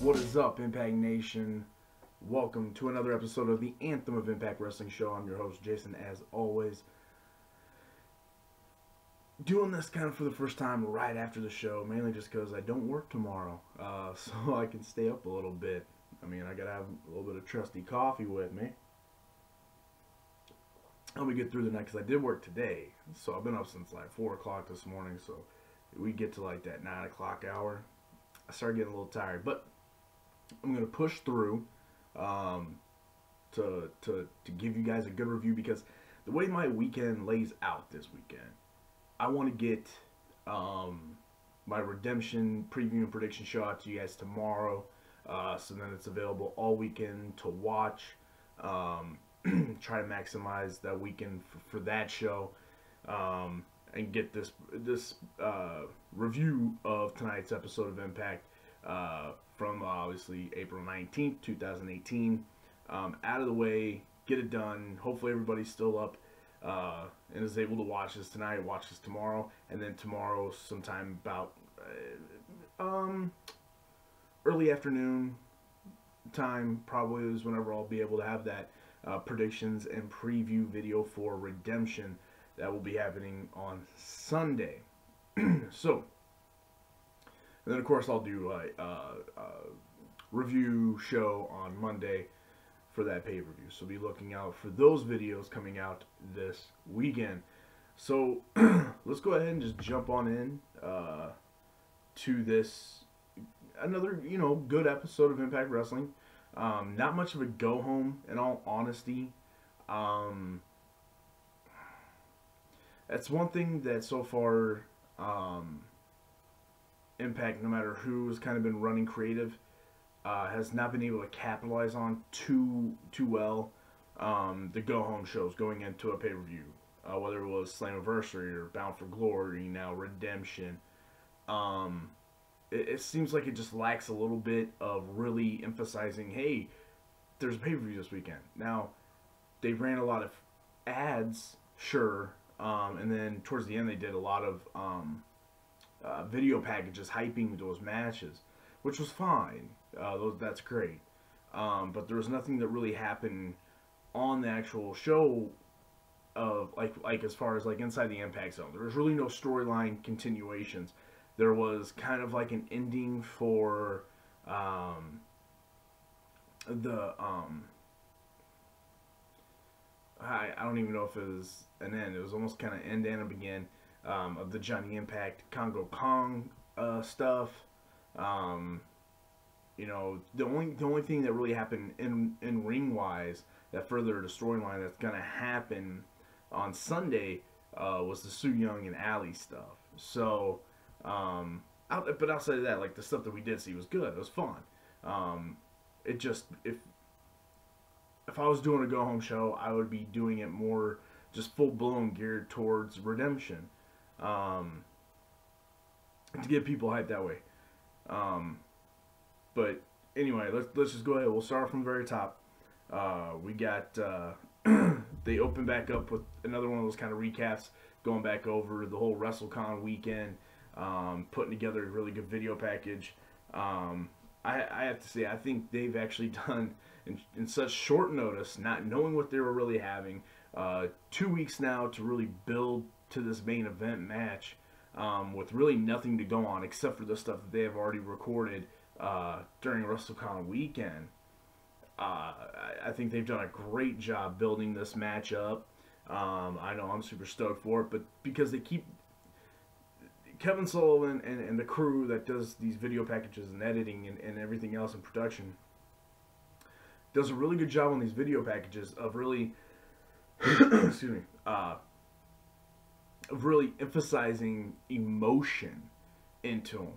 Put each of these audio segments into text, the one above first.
What is up, Impact Nation? Welcome to another episode of the Anthem of Impact Wrestling Show. I'm your host, Jason, as always. Doing this kind of for the first time right after the show, mainly just because I don't work tomorrow, so I can stay up a little bit. I mean, I gotta have a little bit of trusty coffee with me. Help me get through the night, because I did work today, so I've been up since like 4 o'clock this morning, so we get to like that 9 o'clock hour. I start getting a little tired, but I'm going to push through to give you guys a good review, because the way my weekend lays out this weekend, I want to get my Redemption preview and prediction show out to you guys tomorrow, so then it's available all weekend to watch. Try to maximize that weekend for that show, and get this review of tonight's episode of Impact from obviously April 19th, 2018 out of the way, get it done. Hopefully everybody's still up and is able to watch this tonight, watch this tomorrow, and then tomorrow sometime about early afternoon time probably is whenever I'll be able to have that predictions and preview video for Redemption that will be happening on Sunday. So, and then of course I'll do a review show on Monday for that pay-per-view. So be looking out for those videos coming out this weekend. So let's go ahead and just jump on in to this another good episode of Impact Wrestling. Not much of a go home, in all honesty. That's one thing that so far Impact, no matter who's kind of been running creative, has not been able to capitalize on too well. The go home shows going into a pay-per-view, whether it was Slammiversary or Bound for Glory, now Redemption. It seems like it just lacks a little bit of really emphasizing, hey, there's a pay-per-view this weekend. Now, they ran a lot of ads, sure, and then towards the end they did a lot of video packages hyping those matches, which was fine. That's great. But there was nothing that really happened on the actual show of like as far as like inside the Impact Zone. There was really no storyline continuations. There was kind of like an ending for I don't even know if it was an end. It was almost kind of end and a begin of the Johnny Impact Congo Kong stuff. The only thing that really happened in ring wise that furthered a storyline that's gonna happen on Sunday was the Sooyoung and Ali stuff. So. But outside of that, like the stuff that we did see was good. It was fun. It just if I was doing a go home show, I would be doing it more just full blown geared towards Redemption, to get people hyped that way. But anyway, let's just go ahead. We'll start from the very top. We got they open back up with another one of those kind of recaps, going back over the whole WrestleCon weekend. Putting together a really good video package. I have to say, I think they've actually done in such short notice, not knowing what they were really having, 2 weeks now to really build to this main event match, with really nothing to go on except for the stuff that they have already recorded during WrestleCon weekend. I think they've done a great job building this match up. I know I'm super stoked for it, but because they keep Kevin Sullivan and the crew that does these video packages and editing and everything else in production does a really good job on these video packages of really excuse me, of really emphasizing emotion into them.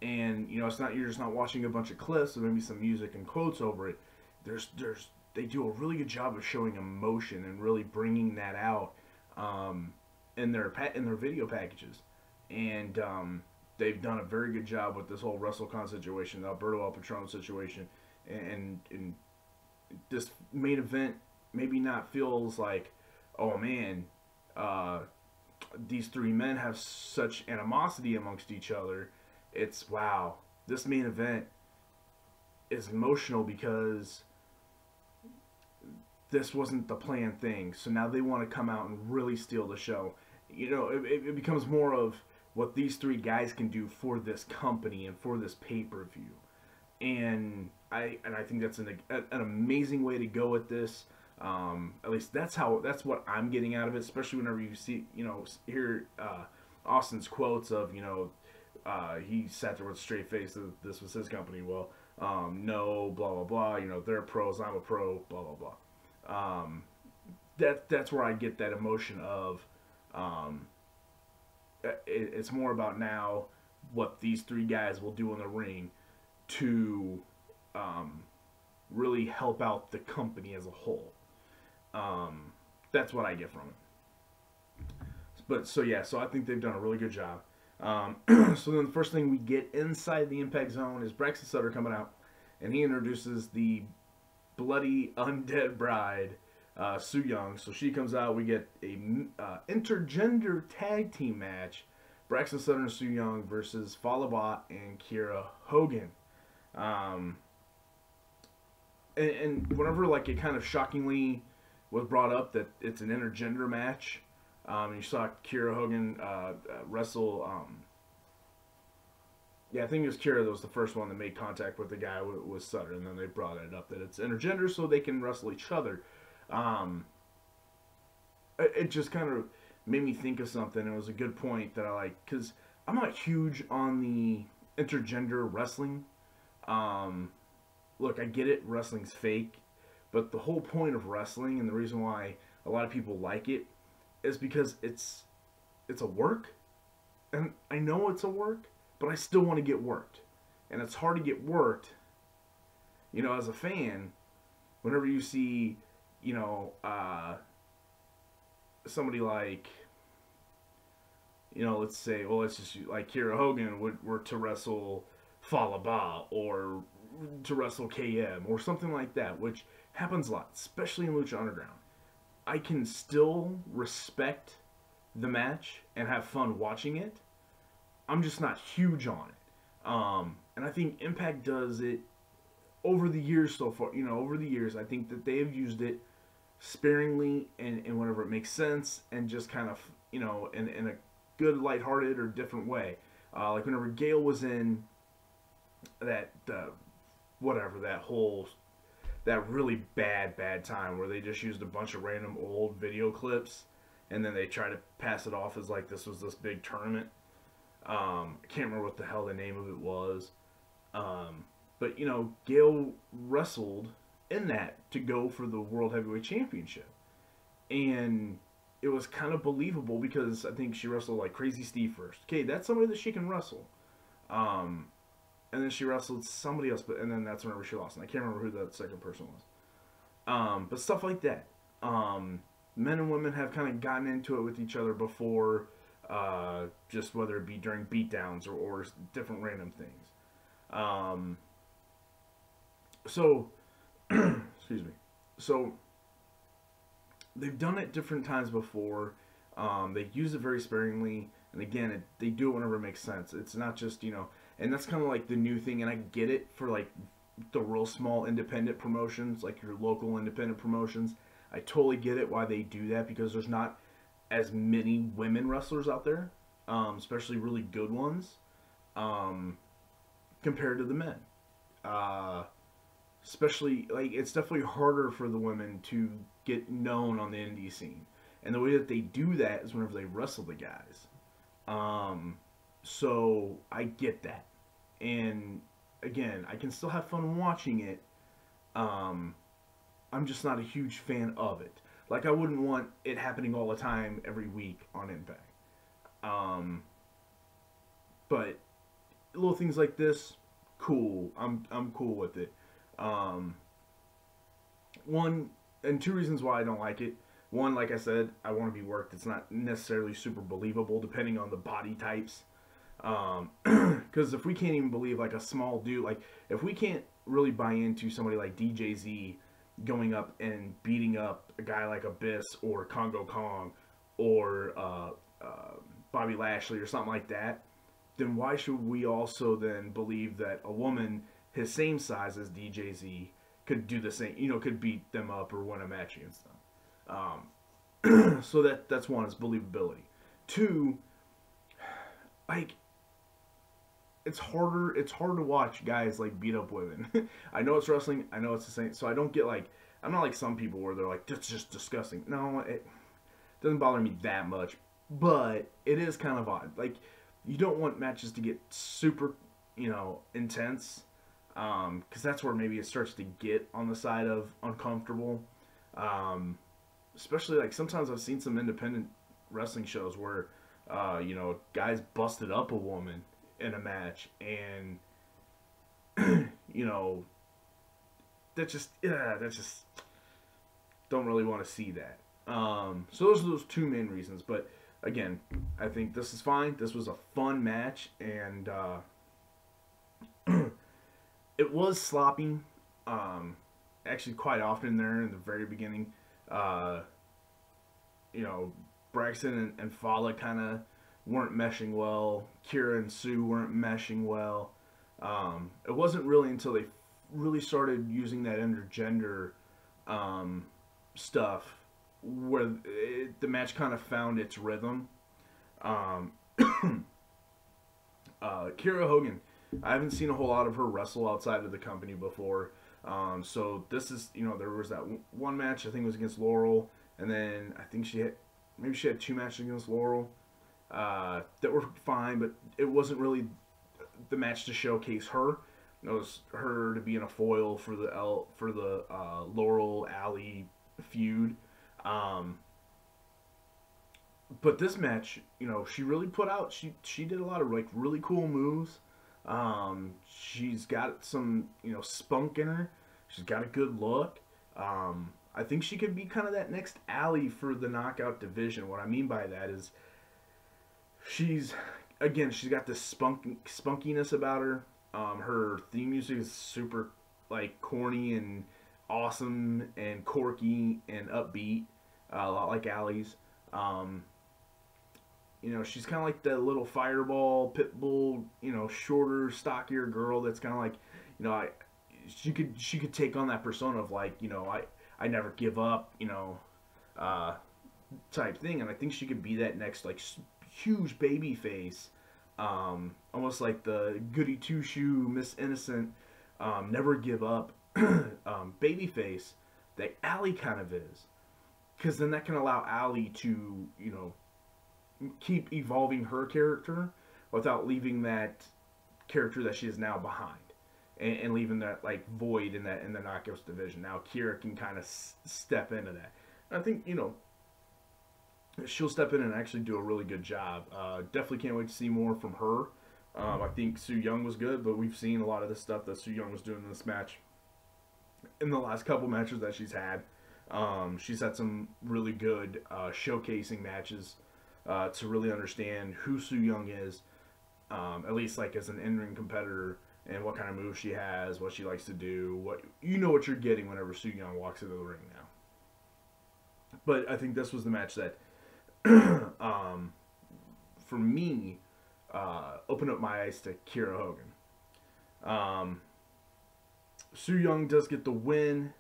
And it's not, you're just not watching a bunch of clips and maybe some music and quotes over it. They do a really good job of showing emotion and really bringing that out in their video packages. And they've done a very good job with this whole WrestleCon situation, the Alberto El Patron situation, and this main event maybe not feels like, oh man, these three men have such animosity amongst each other. It's, wow, this main event is emotional because this wasn't the planned thing. So now they want to come out and really steal the show. You know, it becomes more of what these three guys can do for this company and for this pay-per-view. And I think that's an amazing way to go with this. At least that's what I'm getting out of it, especially whenever you see, hear Austin's quotes of, he sat there with a straight face that this was his company. Well, no, blah, blah, blah, they're pros, I'm a pro, blah, blah, blah. That's where I get that emotion of, it's more about now what these three guys will do in the ring to really help out the company as a whole. That's what I get from it. But so I think they've done a really good job. So then the first thing we get inside the Impact Zone is Braxton Sutter coming out, and he introduces the bloody undead bride, Sooyoung. So she comes out. We get a intergender tag team match: Braxton Sutter and Sooyoung versus Falaba and Kiera Hogan. And whenever it kind of shockingly was brought up that it's an intergender match, you saw Kiera Hogan wrestle. I think it was Kiera that was the first one that made contact with the guy with Sutter, and then they brought it up that it's intergender so they can wrestle each other. It just kind of made me think of something. It was a good point that I like, because I'm not huge on the intergender wrestling. Look, I get it, wrestling's fake, but the whole point of wrestling and the reason why a lot of people like it is because it's a work, and I know it's a work, but I still want to get worked, and it's hard to get worked, as a fan, whenever you see, somebody like, let's say, let's just like Kiera Hogan were to wrestle Falaba or to wrestle KM or something like that, which happens a lot, especially in Lucha Underground. I can still respect the match and have fun watching it. I'm just not huge on it. And I think Impact does it over the years so far. Over the years, I think that they have used it sparingly and whenever it makes sense, and just kind of, in a good, lighthearted or different way. Like whenever Gail was in that really bad time where they just used a bunch of random old video clips and then they try to pass it off as like this was this big tournament. I can't remember what the hell the name of it was. But Gail wrestled in that to go for the World Heavyweight Championship. And it was kind of believable because I think she wrestled like Crazy Steve first. Okay, that's somebody that she can wrestle. And then she wrestled somebody else, and then that's whenever she lost. And I can't remember who that second person was. But stuff like that. Men and women have kind of gotten into it with each other before, just whether it be during beatdowns or different random things. So, excuse me. So, they've done it different times before. They use it very sparingly. And again, they do it whenever it makes sense. It's not just, and that's kind of like the new thing. And I get it for like the real small independent promotions, like your local independent promotions. I totally get it why they do that, because there's not as many women wrestlers out there, especially really good ones, compared to the men. Especially, like, it's definitely harder for the women to get known on the indie scene. And the way that they do that is whenever they wrestle the guys. So I get that. And again, I can still have fun watching it. I'm just not a huge fan of it. Like, I wouldn't want it happening all the time every week on Impact. But little things like this, cool. I'm cool with it. One and two reasons why I don't like it. One, like I said, I want to be worked. It's not necessarily super believable depending on the body types. Because if we can't even believe like a small dude, like if we can't really buy into somebody like DJZ going up and beating up a guy like Abyss or Congo Kong or Bobby Lashley or something like that, then why should we also then believe that a woman his same size as DJZ could do the same, you know, could beat them up or win a match against them. So that's one, is believability. Two, like, it's hard to watch guys like beat up women. I know it's wrestling, I know it's the same, so I don't get like, I'm not like some people where they're like, that's just disgusting. No, it doesn't bother me that much, but it is kind of odd. Like, you don't want matches to get super, you know, intense, because that's where maybe it starts to get on the side of uncomfortable. Especially, like, sometimes I've seen some independent wrestling shows where, you know, guys busted up a woman in a match, and, you know, that just don't really want to see that. So those are those two main reasons. But again, I think this is fine. This was a fun match, and it was sloppy. Actually, quite often there in the very beginning. You know, Braxton and Fala kind of weren't meshing well. Kira and Sue weren't meshing well. It wasn't really until they really started using that intergender stuff where the match kind of found its rhythm. Kira Hogan, I haven't seen a whole lot of her wrestle outside of the company before. So this is, you know, there was that one match, I think it was against Laurel, and then I think she had two matches against Laurel that were fine, but it wasn't really the match to showcase her. It was her to be in a foil for the Laurel Alley feud. But this match, you know, she really put out. She did a lot of like really cool moves. She's got some, you know, spunk in her. She's got a good look. I think she could be kind of that next Alley for the knockout division. What I mean by that is she's got this spunkiness about her. Her theme music is super like corny and awesome and quirky and upbeat, a lot like Allie's. You know, she's kind of like the little fireball, pitbull, you know, shorter, stockier girl that's kind of like, you know, she could take on that persona of like, you know, I never give up, you know, type thing, and I think she could be that next like huge baby face, almost like the goody two shoe, Miss Innocent, never give up baby face that Allie kind of is, because then that can allow Allie to, you know, keep evolving her character without leaving that character that she is now behind, and leaving that like void in the knockouts division. Now Kira can kind of step into that. And I think, you know, she'll step in and actually do a really good job. Definitely can't wait to see more from her. I think Sooyoung was good, but we've seen a lot of the stuff that Sooyoung was doing in this match in the last couple matches that she's had. She's had some really good showcasing matches to really understand who Sooyoung is, at least like as an in-ring competitor, and what kind of moves she has, what she likes to do. What you're getting whenever Sooyoung walks into the ring now. But I think this was the match that, for me, opened up my eyes to Kira Hogan. Sooyoung does get the win.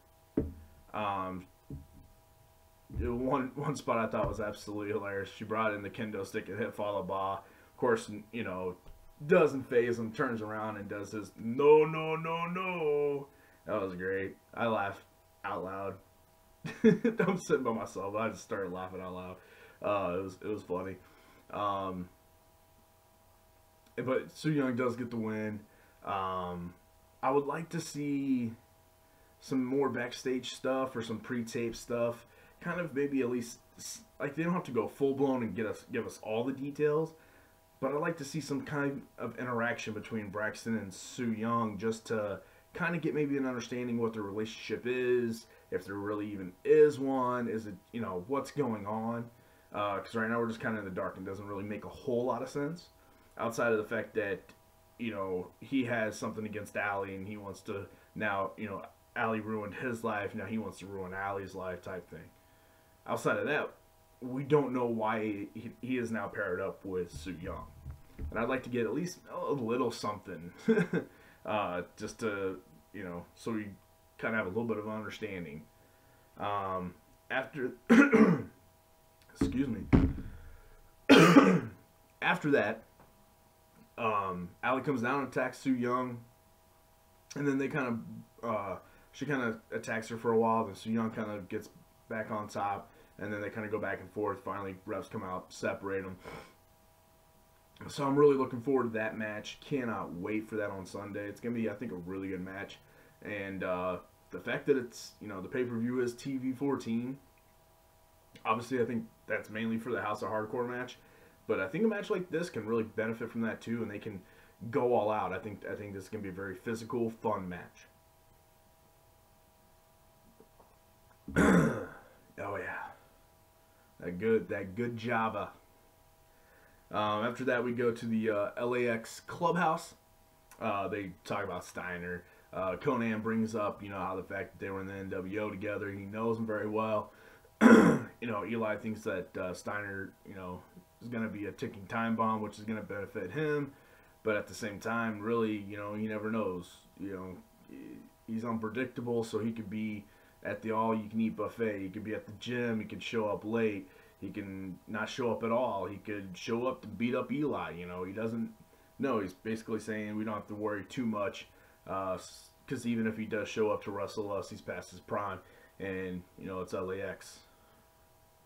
One spot I thought was absolutely hilarious. She brought in the kendo stick and hit Fallah Bah. Of course, you know, doesn't phase him, turns around and does his no, no, no, no. That was great. I laughed out loud. I'm sitting by myself. I just started laughing out loud. It was funny. But Sooyoung does get the win. I would like to see some more backstage stuff or some pre-tape stuff. Kind of maybe at least, like, they don't have to go full blown and give us all the details, but I'd like to see some kind of interaction between Braxton and Sooyoung, just to kind of get maybe an understanding what their relationship is, if there really even is one. Is it, you know, what's going on? Because right now we're just kind of in the dark and doesn't really make a whole lot of sense, outside of the fact that, you know, he has something against Allie and he wants to now, you know, Allie ruined his life, now he wants to ruin Allie's life type thing. Outside of that, we don't know why he is now paired up with Sooyoung. And I'd like to get at least a little something just to, you know, so we kind of have a little bit of understanding. After, excuse me, after that, Ali comes down and attacks Sooyoung, and then they kind of, she kind of attacks her for a while, then Sooyoung kind of gets back on top, and then they kind of go back and forth. Finally, refs come out, separate them. So I'm really looking forward to that match. Cannot wait for that on Sunday. It's going to be, I think, a really good match. And the fact that it's, you know, the pay-per-view is TV 14, obviously I think that's mainly for the House of Hardcore match. But I think a match like this can really benefit from that too, and they can go all out. I think this is going to be a very physical, fun match. Oh yeah, that good Java. After that, we go to the LAX clubhouse. They talk about Steiner. Conan brings up, you know, how the fact that they were in the NWO together. He knows him very well. You know, Eli thinks that Steiner, you know, is going to be a ticking time bomb, which is going to benefit him. But at the same time, really, you know, he never knows. You know, he's unpredictable, so he could be at the all-you-can-eat buffet. He could be at the gym. He could show up late. He can not show up at all. He could show up to beat up Eli. You know, he doesn't know. He's basically saying we don't have to worry too much, because even if he does show up to wrestle us, he's past his prime. And, you know, it's LAX.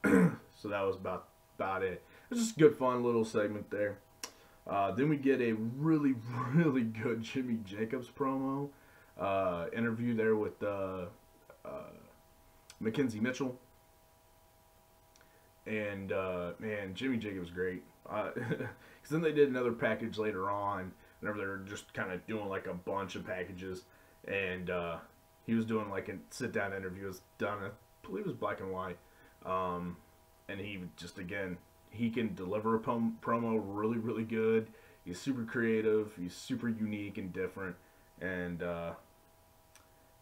So that was about it. It was just a good, fun little segment there. Then we get a really, really good Jimmy Jacobs promo. Interview there with Mackenzie Mitchell. And, man, Jimmy Jacobs great. Because then they did another package later on, whenever they were just kind of doing like a bunch of packages. And he was doing like a sit-down interview. It was done, I believe it was black and white. And he just, again, he can deliver a promo really, really good. He's super creative. He's super unique and different. And,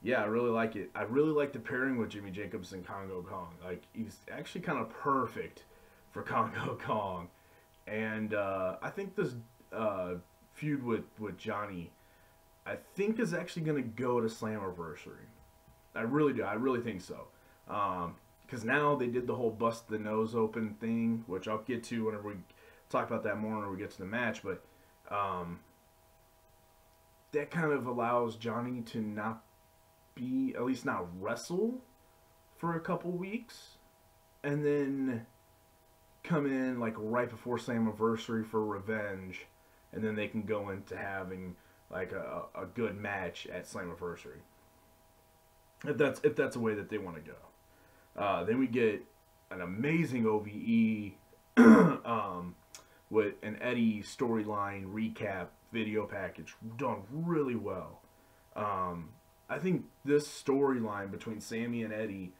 yeah, I really like it. I really like the pairing with Jimmy Jacobs and Congo Kong. Like, he's actually kind of perfect for Congo Kong. And I think this feud with Johnny, I think is actually going to go to Slammiversary. I really do. I really think so. Because now they did the whole bust the nose open thing, which I'll get to whenever we talk about that more when we get to the match. But that kind of allows Johnny to not be, at least not wrestle for a couple weeks, and then come in like right before Slammiversary for revenge, and then they can go into having like a good match at Slammiversary. If that's a way that they want to go. Then we get an amazing OVE with an Eddie storyline recap video package done really well. I think this storyline between Sammy and Eddie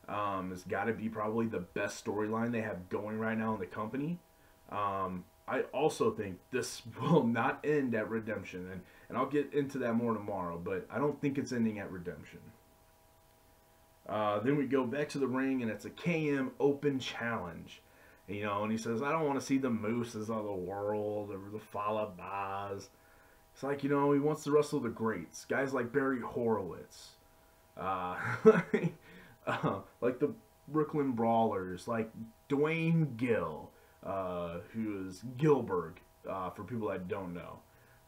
has got to be probably the best storyline they have going right now in the company. I also think this will not end at Redemption, and I'll get into that more tomorrow, but I don't think it's ending at Redemption. Then we go back to the ring, and it's a KM Open Challenge. You know, and he says, I don't want to see the Mooses of the world or the Fallah Bahs. It's like, you know, he wants to wrestle the greats. Guys like Barry Horowitz. Like the Brooklyn Brawlers. Like Dwayne Gill, who is Gilbert, for people that don't know.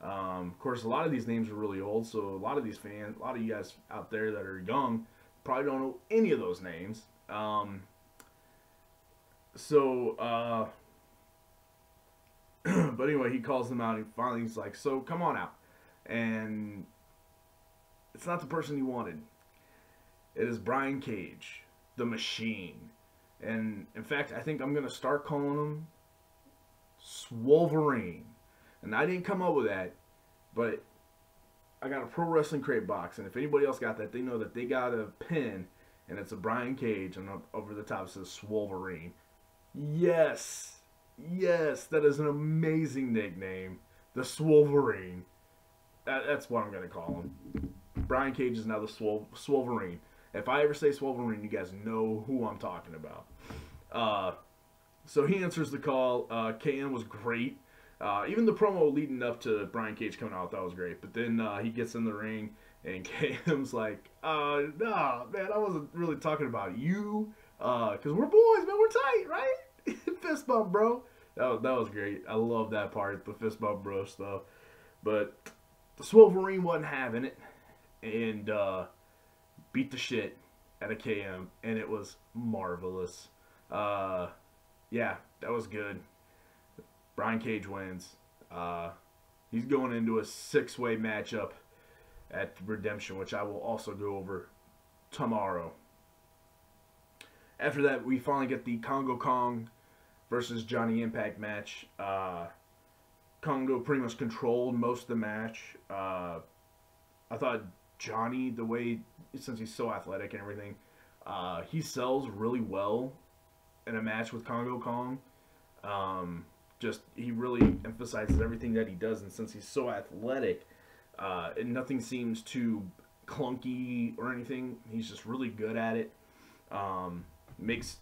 Of course, a lot of these names are really old, so a lot of these fans, a lot of you guys out there that are young, probably don't know any of those names. But anyway, he calls them out, and finally he's like, so come on out. And it's not the person he wanted. It is Brian Cage, the Machine. And in fact, I think I'm going to start calling him Swolverine. And I didn't come up with that, but I got a Pro Wrestling Crate box, and if anybody else got that, they know that they got a pin, and it's a Brian Cage, and over the top it says Swolverine. Yes, that is an amazing nickname, the Swolverine. That's what I'm going to call him. Brian Cage is now the Swolverine. If I ever say Swolverine, you guys know who I'm talking about. So he answers the call. KM was great. Even the promo leading up to Brian Cage coming out, that was great. But then he gets in the ring, and KM's like, nah, man, I wasn't really talking about you. Because we're boys, man, we're tight, right? Fist bump, bro. That was great. I love that part, the fist bump, bro stuff. But the Swolverine wasn't having it, and beat the shit out of KM, and it was marvelous. Yeah, that was good. Brian Cage wins. He's going into a 6-way matchup at Redemption, which I will also go over tomorrow. After that, we finally get the Congo Kong versus Johnny Impact match. Congo pretty much controlled most of the match. I thought Johnny, the way, since he's so athletic and everything, he sells really well in a match with Congo Kong. He really emphasizes everything that he does, and since he's so athletic, and nothing seems too clunky or anything, he's just really good at it. Makes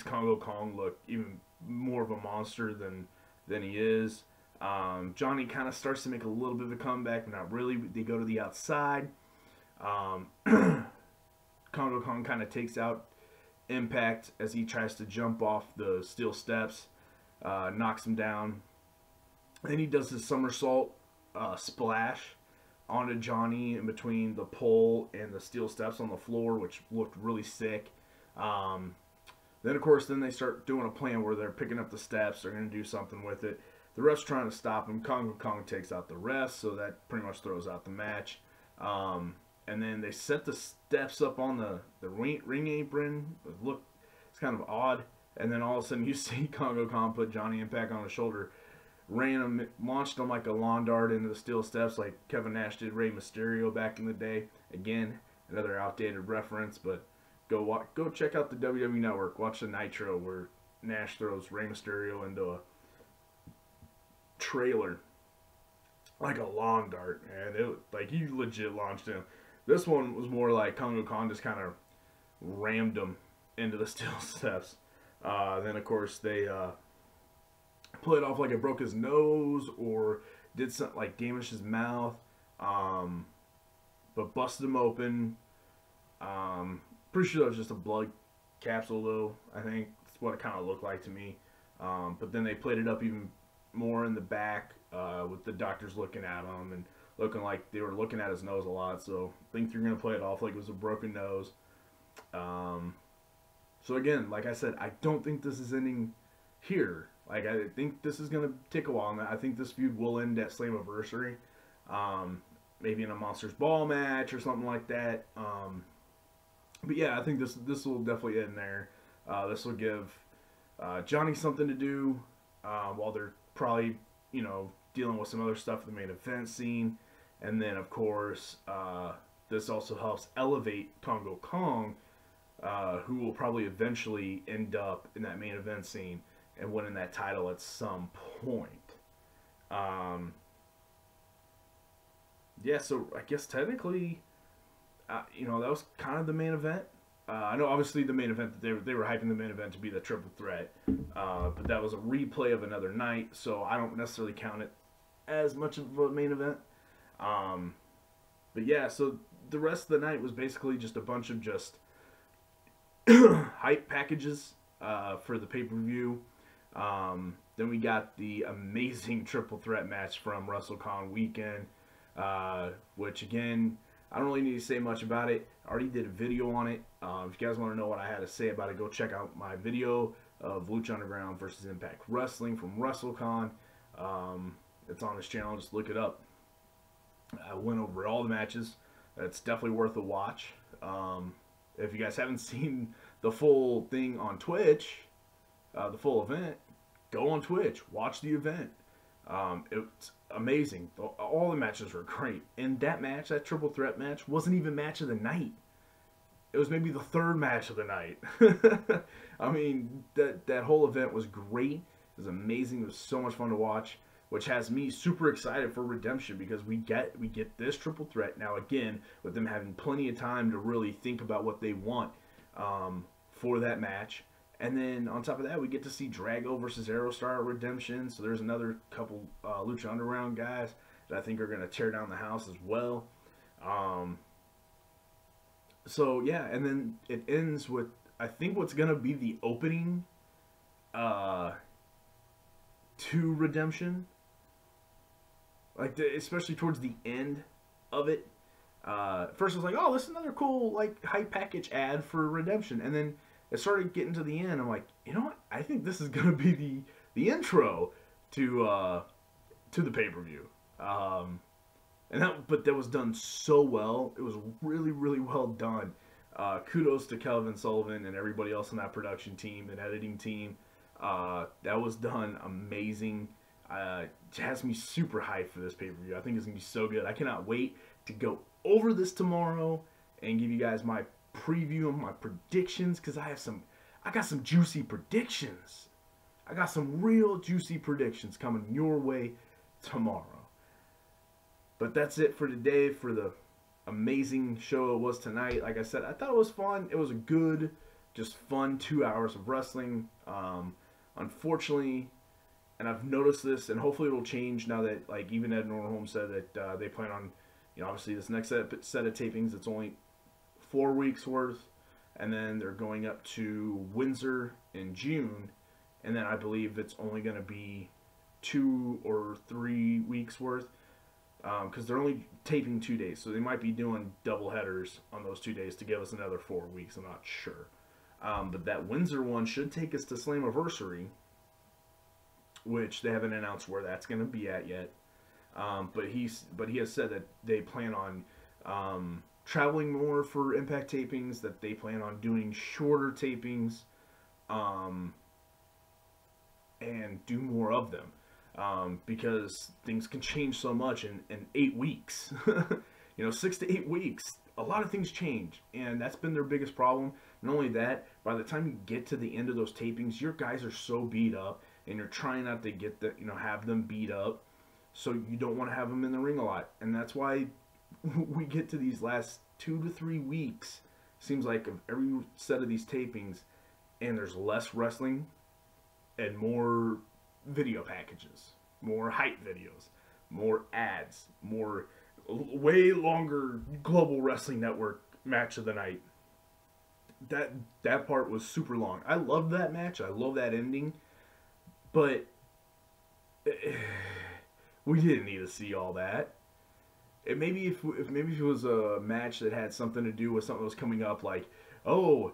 Congo Kong look even more of a monster than he is. Johnny kind of starts to make a little bit of a comeback, but not really. They go to the outside. Congo Kong kind of takes out Impact as he tries to jump off the steel steps, knocks him down. Then he does his somersault splash onto Johnny in between the pole and the steel steps on the floor, which looked really sick. Then, of course, they start doing a plan where they're picking up the steps. They're going to do something with it. The ref's trying to stop him. Congo Kong takes out the ref, so that pretty much throws out the match. And then they set the steps up on the ring apron. It's kind of odd. And then all of a sudden you see Congo Kong put Johnny Impact on his shoulder, launched him like a lawn dart into the steel steps like Kevin Nash did Rey Mysterio back in the day. Again, another outdated reference, but go check out the WWE Network. Watch the Nitro where Nash throws Rey Mysterio into a trailer like a lawn dart, and he legit launched him. This one was more like Congo Kong just kind of rammed him into the steel steps. Then of course they played off like it broke his nose or did something like damaged his mouth, but busted him open. Pretty sure that was just a blood capsule though. I think that's what it kind of looked like to me. But then they played it up even more in the back with the doctors looking at him and looking like they were looking at his nose a lot. So I think they're going to play it off like it was a broken nose. So again, like I said, I don't think this is ending here. Like, I think this is going to take a while. And I think this feud will end at Slammiversary. Maybe in a Monsters Ball match or something like that. But yeah, I think this will definitely end there. This will give Johnny something to do while they're probably, dealing with some other stuff in the main event scene. And then, of course, this also helps elevate Congo Kong, who will probably eventually end up in that main event scene and winning that title at some point. Yeah, so I guess technically, that was kind of the main event. I know obviously the main event, they were hyping the main event to be the triple threat, but that was a replay of another night, so I don't necessarily count it as much of a main event. But yeah, so the rest of the night was basically just a bunch of just hype packages for the pay-per-view. Then we got the amazing triple threat match from WrestleCon weekend, which again, I don't really need to say much about it. I already did a video on it. If you guys want to know what I had to say about it, go check out my video of Lucha Underground versus Impact Wrestling from WrestleCon. It's on this channel. Just look it up. I went over all the matches. It's definitely worth a watch. If you guys haven't seen the full thing on Twitch, the full event, go on Twitch. Watch the event. It's amazing. All the matches were great. And that match, that triple threat match, wasn't even match of the night. It was maybe the third match of the night. I mean, that whole event was great. It was amazing. It was so much fun to watch, which has me super excited for Redemption because we get this triple threat now again with them having plenty of time to really think about what they want for that match. And then on top of that, we get to see Drago versus Aerostar at Redemption. So there's another couple Lucha Underground guys that I think are going to tear down the house as well. So yeah, and then it ends with, I think, what's going to be the opening to Redemption. Like, especially towards the end of it. First I was like, oh, this is another cool, like, hype package ad for Redemption. And then it started getting to the end. I'm like, you know what? I think this is going to be the intro to the pay-per-view. But that was done so well. It was really, really well done. Kudos to Kelvin Sullivan and everybody else on that production team and editing team. That was done amazing. It has me super hyped for this pay-per-view. I think it's going to be so good. I cannot wait to go over this tomorrow and give you guys my preview and my predictions, because I got some juicy predictions. I got some real juicy predictions coming your way tomorrow. But that's it for today, for the amazing show it was tonight. Like I said, I thought it was fun. It was a good, just fun 2 hours of wrestling. Unfortunately, and I've noticed this, and hopefully it'll change now that, like, even Ed Norholm said that they plan on, obviously this next set of tapings, it's only 4 weeks worth, and then they're going up to Windsor in June, and then I believe it's only going to be 2 or 3 weeks worth, because they're only taping 2 days, so they might be doing double headers on those 2 days to give us another 4 weeks. I'm not sure. But that Windsor one should take us to Slammiversary, which they haven't announced where that's going to be at yet. But he has said that they plan on traveling more for Impact tapings, that they plan on doing shorter tapings, and do more of them, because things can change so much in 8 weeks. 6 to 8 weeks, a lot of things change, and that's been their biggest problem. Not only that, by the time you get to the end of those tapings, your guys are so beat up, and you're trying not to get have them beat up, so you don't want to have them in the ring a lot. And that's why we get to these last 2 to 3 weeks, seems like, of every set of these tapings, and there's less wrestling and more video packages, more hype videos, more ads, more way longer Global Wrestling Network match of the night. That part was super long. I loved that match. I love that ending. But we didn't need to see all that. Maybe if it was a match that had something to do with something that was coming up, like, we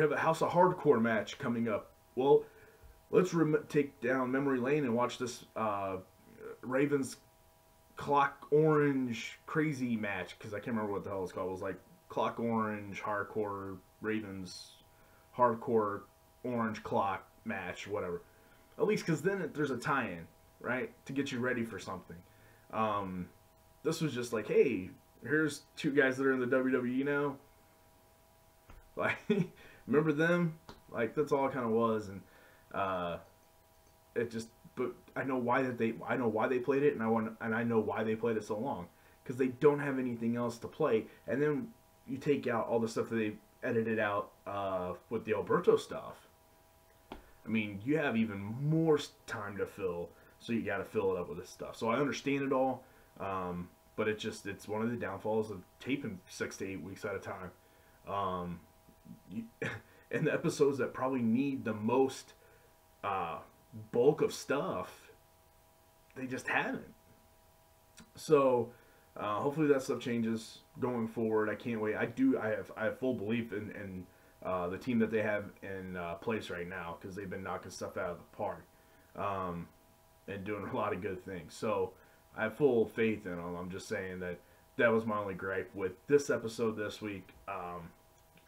have a House of Hardcore match coming up. Well, let's take down memory lane and watch this Ravens Clock Orange crazy match, because I can't remember what the hell it's called. It was like Clock Orange Hardcore Ravens Hardcore Orange Clock match, whatever. At least, because then there's a tie-in, right, to get you ready for something. This was just like, hey, here's 2 guys that are in the WWE now. Like, remember them? Like, that's all it kind of was, and it just. But I know why they played it, and I know why they played it so long, because they don't have anything else to play. And then you take out all the stuff that they edited out with the Alberto stuff. I mean, you have even more time to fill, so you got to fill it up with this stuff. So I understand it all, but it's one of the downfalls of taping 6 to 8 weeks at a time. And the episodes that probably need the most bulk of stuff, they just haven't. So hopefully that stuff changes going forward. I can't wait. I have full belief in the team that they have in place right now, because they've been knocking stuff out of the park and doing a lot of good things. So I have full faith in them. I'm just saying that was my only gripe with this episode this week.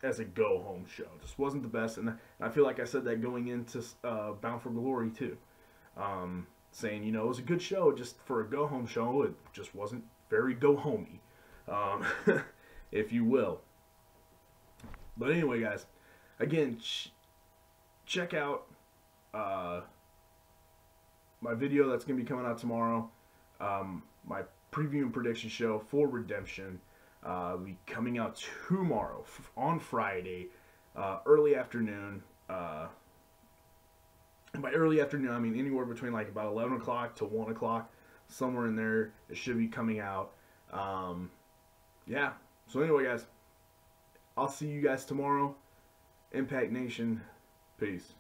As a go-home show, just wasn't the best, and I feel like I said that going into Bound for Glory too, saying, it was a good show, just for a go-home show, it just wasn't very go-homey, if you will. But anyway, guys, again, check out my video that's going to be coming out tomorrow, my preview and prediction show for Redemption. Will be coming out tomorrow on Friday. early afternoon. And by early afternoon, I mean anywhere between like about 11 o'clock to 1 o'clock, somewhere in there. It should be coming out. Yeah. So anyway, guys, I'll see you guys tomorrow. Impact Nation. Peace.